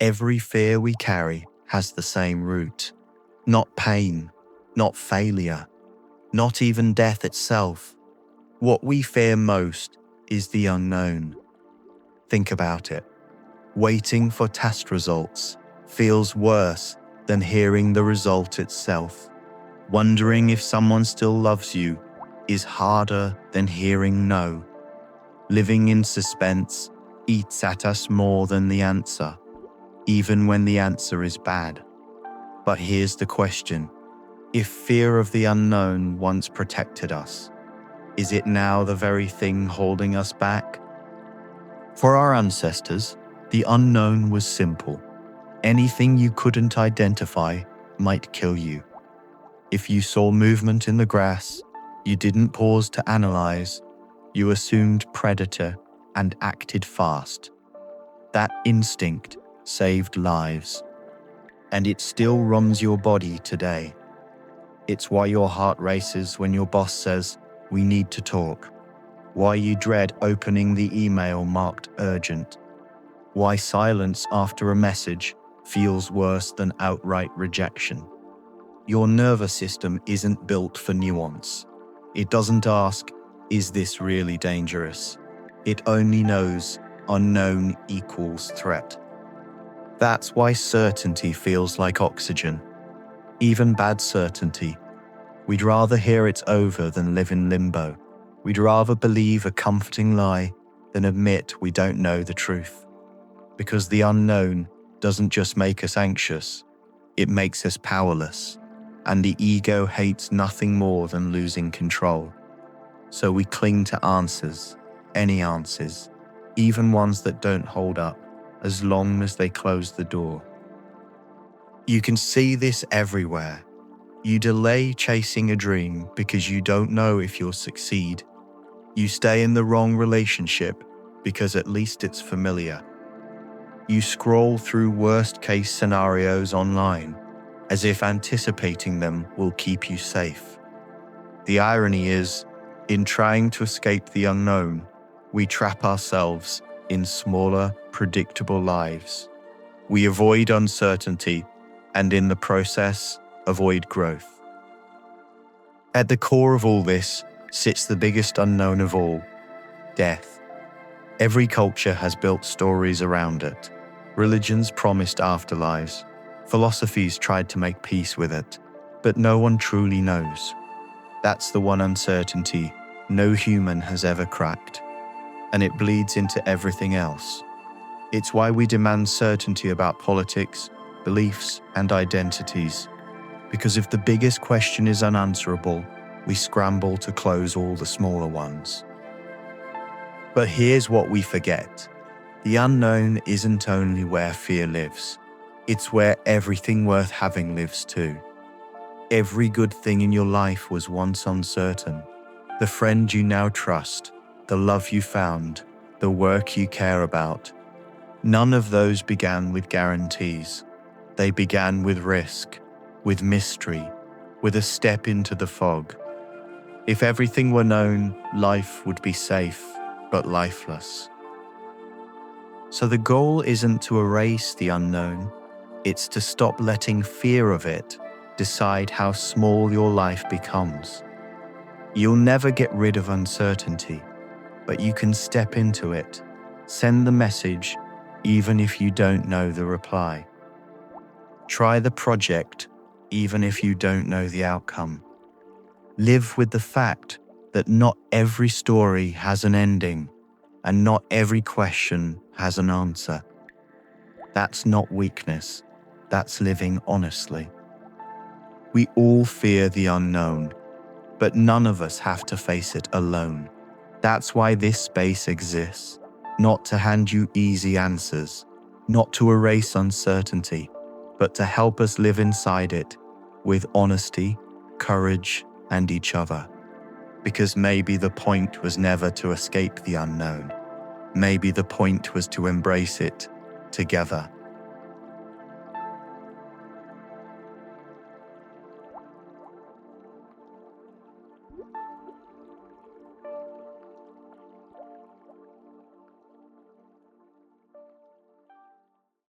Every fear we carry has the same root. Not pain, not failure, not even death itself. What we fear most is the unknown. Think about it. Waiting for test results feels worse than hearing the result itself. Wondering if someone still loves you is harder than hearing no. Living in suspense eats at us more than the answer, even when the answer is bad. But here's the question. If fear of the unknown once protected us, is it now the very thing holding us back? For our ancestors, the unknown was simple. Anything you couldn't identify might kill you. If you saw movement in the grass, you didn't pause to analyze, you assumed predator and acted fast. That instinct saved lives, and it still runs your body today. It's why your heart races when your boss says, "We need to talk." Why you dread opening the email marked urgent. Why silence after a message feels worse than outright rejection. Your nervous system isn't built for nuance. It doesn't ask, "Is this really dangerous?" It only knows unknown equals threat. That's why certainty feels like oxygen. Even bad certainty. We'd rather hear it's over than live in limbo. We'd rather believe a comforting lie than admit we don't know the truth. Because the unknown doesn't just make us anxious, it makes us powerless. And the ego hates nothing more than losing control. So we cling to answers, any answers, even ones that don't hold up, as long as they close the door. You can see this everywhere. You delay chasing a dream because you don't know if you'll succeed. You stay in the wrong relationship because at least it's familiar. You scroll through worst-case scenarios online, as if anticipating them will keep you safe. The irony is, in trying to escape the unknown, we trap ourselves in smaller, predictable lives. We avoid uncertainty, and in the process, avoid growth. At the core of all this sits the biggest unknown of all, death. Every culture has built stories around it. Religions promised afterlives. Philosophies tried to make peace with it, but no one truly knows. That's the one uncertainty no human has ever cracked, and it bleeds into everything else. It's why we demand certainty about politics, beliefs, and identities, because if the biggest question is unanswerable, we scramble to close all the smaller ones. But here's what we forget. The unknown isn't only where fear lives. It's where everything worth having lives too. Every good thing in your life was once uncertain. The friend you now trust, the love you found, the work you care about. None of those began with guarantees. They began with risk, with mystery, with a step into the fog. If everything were known, life would be safe, but lifeless. So the goal isn't to erase the unknown. It's to stop letting fear of it decide how small your life becomes. You'll never get rid of uncertainty, but you can step into it, send the message, even if you don't know the reply. Try the project, even if you don't know the outcome. Live with the fact that not every story has an ending, and not every question has an answer. That's not weakness, that's living honestly. We all fear the unknown, but none of us have to face it alone. That's why this space exists, not to hand you easy answers, not to erase uncertainty, but to help us live inside it with honesty, courage, and each other. Because maybe the point was never to escape the unknown. Maybe the point was to embrace it together.